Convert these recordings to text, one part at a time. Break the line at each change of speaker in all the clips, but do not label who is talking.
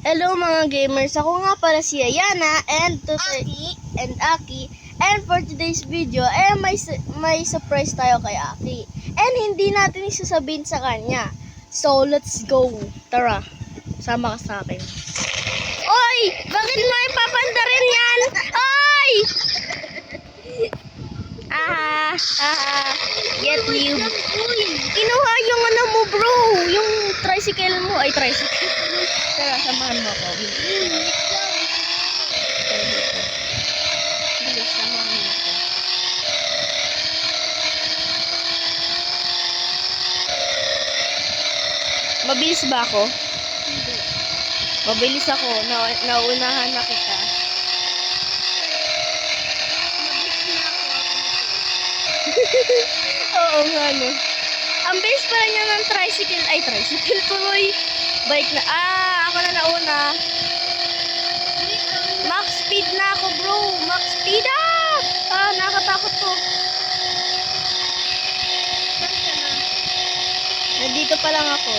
Hello mga gamers, ako nga pala si Ayana and Aki. And for today's video, may surprise tayo kay Aki. And hindi natin isasabihin sa kanya. So, let's go. Tara, sama ka sa akin. Oy! Bakit mo ipapanda rin yan? Oy! Get you. Kinuha yung ano mo bro, yung tricycle mo. Ay, tricycle. Tara, samahan mo ako. Bilis, samahan mo ako. Mabilis ba ako?
Hindi.
Mabilis ako. Naunahan na kita.
Mabilis na ako.
Oo nga no. Ang bilis pala niya ng tricycle. Ay, tricycle tuloy. Bike na. Ako na nauna. Max speed na ako bro. Max speed nakatakot to.
Saan ka na?
Nandito pa lang ako.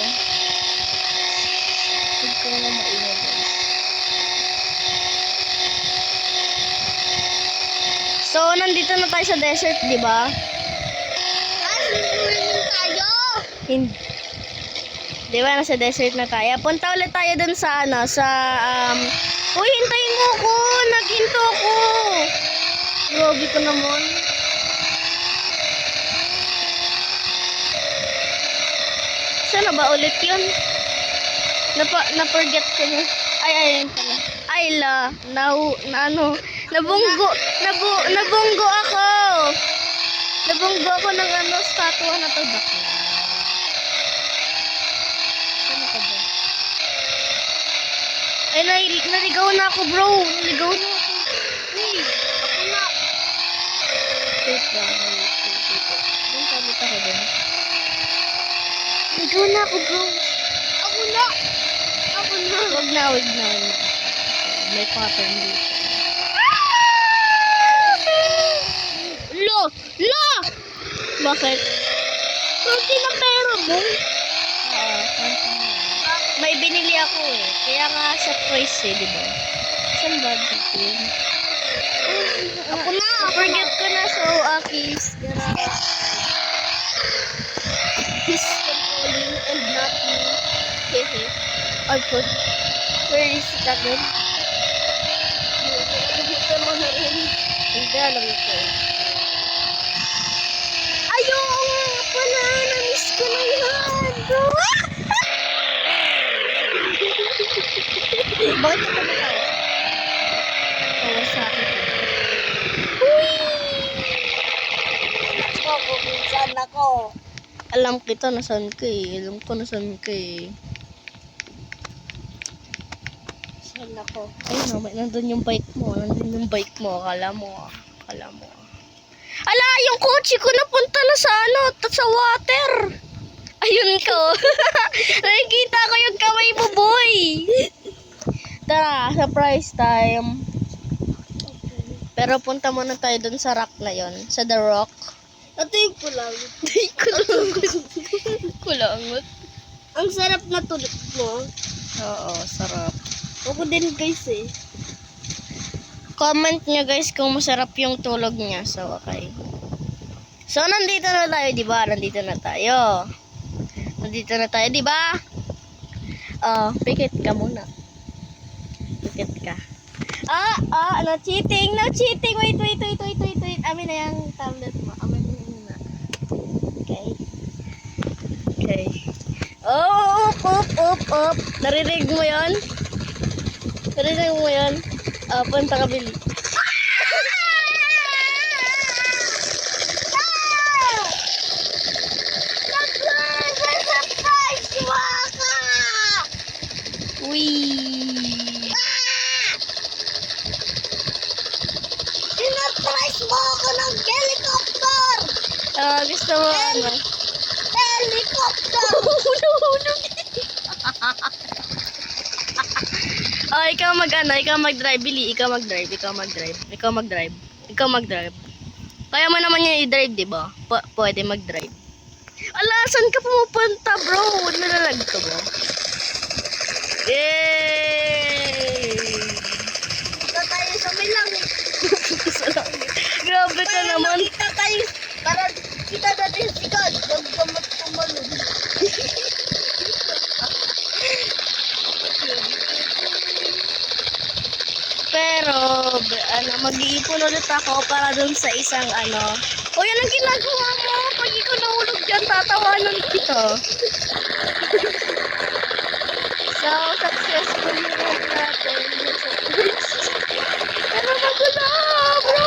Huwag ko na maingay guys. So, nandito na tayo sa desert, di ba?
Swimming tayo!
Hindi. Di ba, nasa desert na tayo. Punta ulit tayo dun sa, uy, hintayin mo ko! Naghinto ako! Grabe ko naman. Saan na ba ulit yun? Na-forget ko na. Ayun pala. Nabunggo ako! Nabunggo ako ng statua na to. Bakla. Saan ka ba? Ay, naligaw na ako, bro. Naligaw na ako.
Hey, ako na.
Wait lang. Doon kamit ako doon. Naligaw na ako, bro.
Ako na. Ako na.
Wag na. May pattern dito. Lo! Bakit? Kunti na pera mo. Kunti na. May binili ako eh. Kaya nga surprise eh, di ba? Saan ba dito yun?
Ako na.
Forget ko na, so Aki's he's controlling and not me. Hehe. I put. Where is it again?
Dito mo na rin.
Hindi, alam ko. Ayoko nga pala. Na-miss ko na yan. Bro. Bakit ka kumakawa? Kawasaki ka. Uy!
Ako, minsan ako.
Alam kita nasan ka eh. Alam ko nasan ka eh.
Saan ako?
Ay no, nandun yung bike mo. Akala mo. Ala, yung kotse ko napunta na sa sa water. Ayun ko. Nakikita ko yung kamay mo, boy. Tara, surprise time. Pero punta muna tayo dun sa rock na yon, sa The Rock.
Ito yung pulang.
Kulangot.
Ang sarap na tulog mo.
Oo, sarap.
Ako din guys eh.
Comment nyo guys kung masarap yung tulog niya. So, okay. So, nandito na tayo, di ba? Nandito na tayo, di ba? Pikit ka muna. Pikit ka. No cheating. Wait. Amin na yung tablet mo. Amin na muna. Okay. Up. Narinig mo yun? Punta ka bili. Uy.
Sinurprise mo ako ng helicopter!
Gusto mo ano?
Helicopter!
Ikaw mag-drive, Billy. Ikaw mag-drive. Kaya mo naman yung i-drive, di ba? Pwede mag-drive. Ala, saan ka pumupunta, bro? Nalalag ka ba? Yay! ka naman.
Kita tayo, para kita natin sikat. Huwag ka magtumalun.
Pero, mag-iipon ulit ako para dun sa isang O, yan ang ginagawa mo. Pag ikaw nahulog dyan, tatawanan kita. So, successful yung road natin. Pero magulo, bro.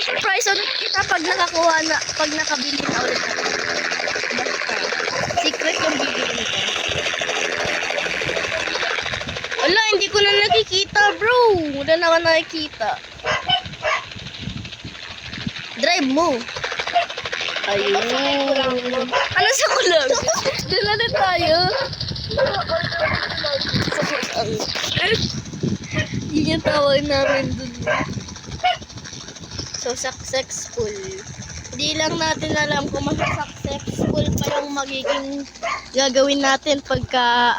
Surprise ulit kita pag pag nakabili na ulit ako. Basta, secret yung bibili ko. Wala, hindi ko na nakikita, bro. Wala naman nakikita. Drive mo. Ayun. Ano sa kulag? Doon na din tayo. Yun yung tawag namin dun. So, successful. Hindi lang natin alam kung successful pa yung magiging gagawin natin pagka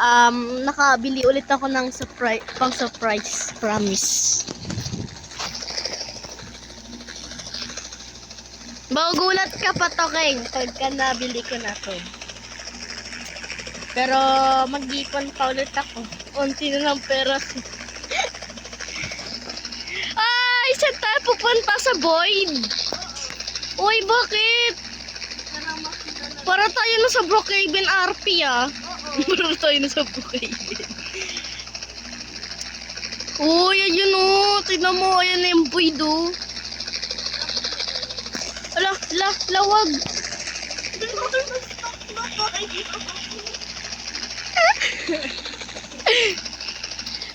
nakabili ulit ako ng pang-surprise. Promise. Magugulat ka pa to, King, pagka nabili ko na to. Pero mag-ipon pa ulit ako. Unti na ng pera. Ay, saan tayo pupunta sa Void? Uy, bakit? Para tayo na sa Brookhaven RP, ah. Para tayo na sa Brookhaven. Uy, ayun o. Tignan mo, ayan na yung Void o. Lawag.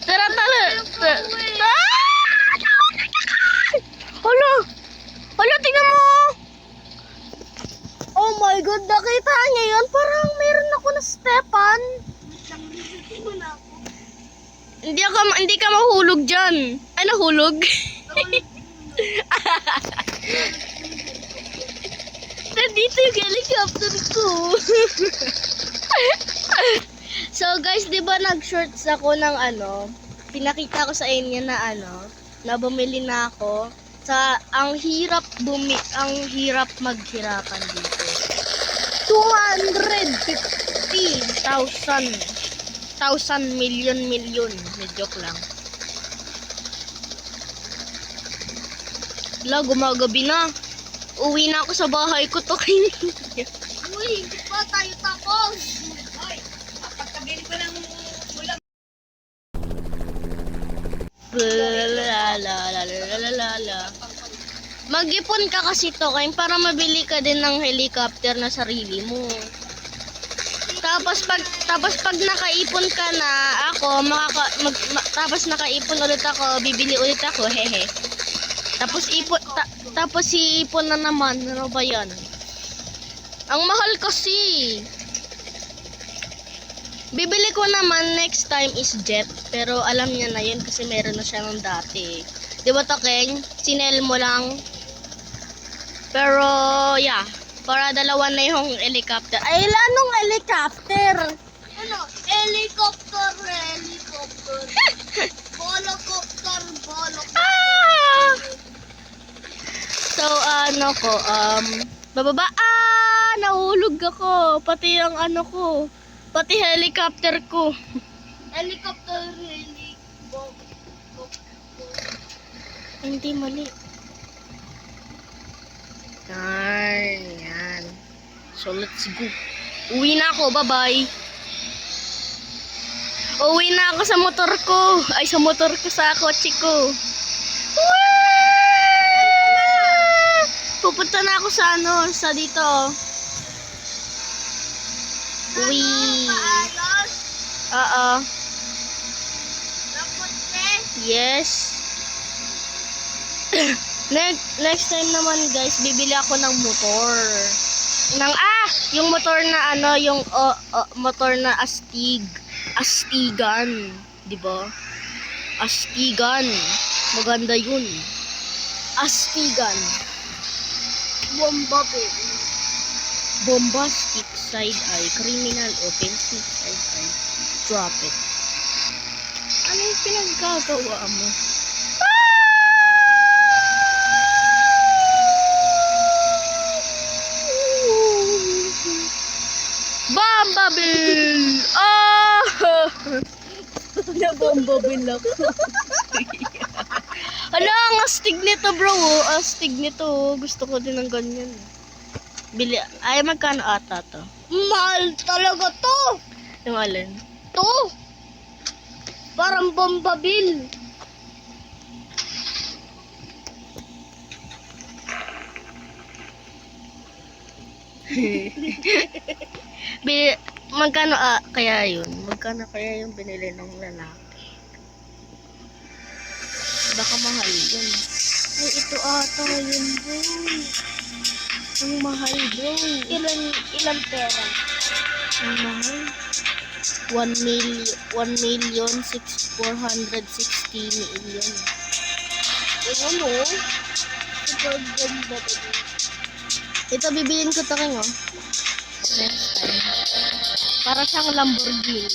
Tara. Hala, tingnan mo. Oh my God, nakita niya yun. Parang meron ako na stepan. Hindi ka mahulog dyan. Ay, nahulog. Nandito yung helicopter ko. So guys, di ba nag-shorts ako ng pinakita ko sa inyo na na bumili na ako. Ang hirap maghirapan dito. 250,000 million. Joke lang. Gumagabi na. Uwi na ako sa bahay ko to.
Uy, hindi pa tayo tapos. Ay, pagkabili ko ng ulam.
Mag-ipon ka kasi to, Kain, para mabili ka din ng helicopter na sarili mo. Tapos pag nakaipon ka na, tapos nakaipon ulit ako, bibili ulit ako, hehe. Tapos iipon na naman. Ano ba yan? Ang mahal kasi. Bibili ko naman next time is jet. Pero alam niya na yun kasi meron na siya ng dati. Di ba, King? Sinel mo lang. Pero, yeah. Para dalawa na yung helicopter. Ay, anong helicopter?
Helicopter. Volocopter.
So, bababa. Nahulog ako. Pati yung pati helicopter ko.
Helicopter.
Hindi mali. Yan. So, let's go. Uwi na ako. Bye-bye. Uwi na ako sa motor ko. Ay, sa motor ko, sa kotse ko. Pupunta na ako sa dito. Uwi.
Maayos.
Oo.
Dapat
Yes. Next time naman, guys, bibili ako ng motor. Yung motor na yung motor na Astigan, 'di ba? Astigan. Maganda 'yun. Astigan. Bombastic side eye, criminal offensive side eye. Drop it. Ano yung pinagkagawa mo? Bombabil! Oh! Nabombabil ako. Ano, ang astig nito bro. Astig nito. Gusto ko din ng ganyan. Bili, ay magkano ata to?
Mahal talaga to.
Yung alin?
To. Parang bombabil.
Bili, magkano kaya yun? Magkano kaya yung binili ng lalaki? Baka mahal yun.
Ay, ito ata yun, bro.
Ang mahal bro.
Ilan pera?
Ang mahal. 1,460 million.
Ano? Super ganda to.
Ito bibilin ko to king oh. Next time. Para siyang Lamborghini.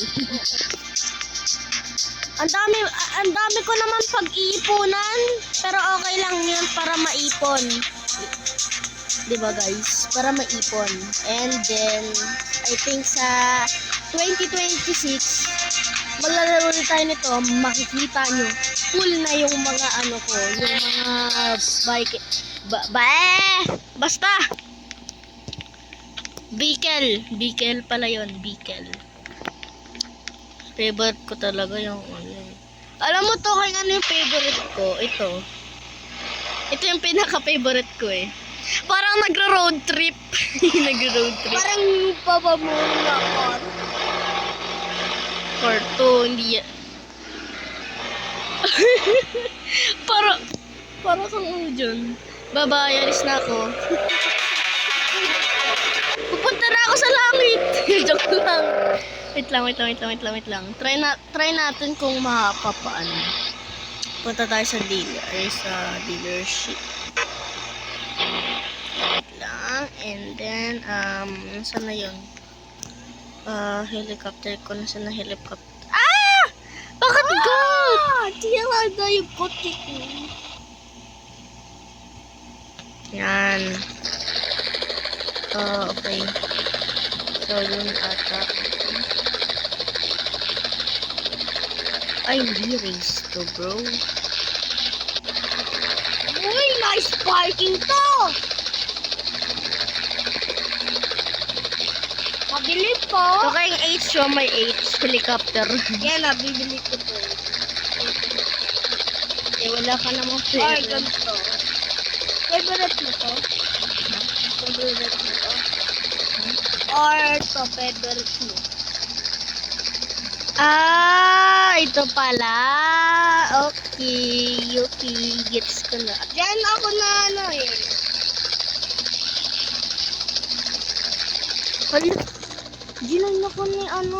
ang dami ko naman pag-iipunan, pero okay lang 'yun para maipon. 'Di ba guys? Para maipon. And then I think sa 2026 maglalaro ulit tayo nito, makikita nyo full na yung mga ano ko, yung mga bike basta Bikel pala yon, Bikel. Favorite ko talaga yung ano. Alam mo to kung ano yung favorite ko? Ito yung pinaka-favorite ko eh. Parang nagra-road trip. Nagra-road trip.
Parang pabamuna ko.
Part 2, hindi yan. para kang ano dyan. Bye-bye, alis na ako. Pupunta na ako sa langit. Joke lang. Wait lang. Try natin kung mapapaan. Punta tayo sa dealership. Wait lang. And then, saan na yun? Helicopter ko. Nasaan na helicopter? Ah! Bakit goat?
Talaga yung putik mo.
Yan. Okay. So, yun ata. Ay, hindi race to, bro.
Uy, nice parking to! Mabili po.
So, kayong H, may H. Helicopter.
Yan na, bibili ko to.
Eh, wala ka namang
Ay,
pera.
ganito. Favorite mo to? Favorite mo to? Or to, favorite mo?
Ito pala. Okay. Gets ko na.
Diyan ako na ano eh.
Hala. Ginan ako ni ano.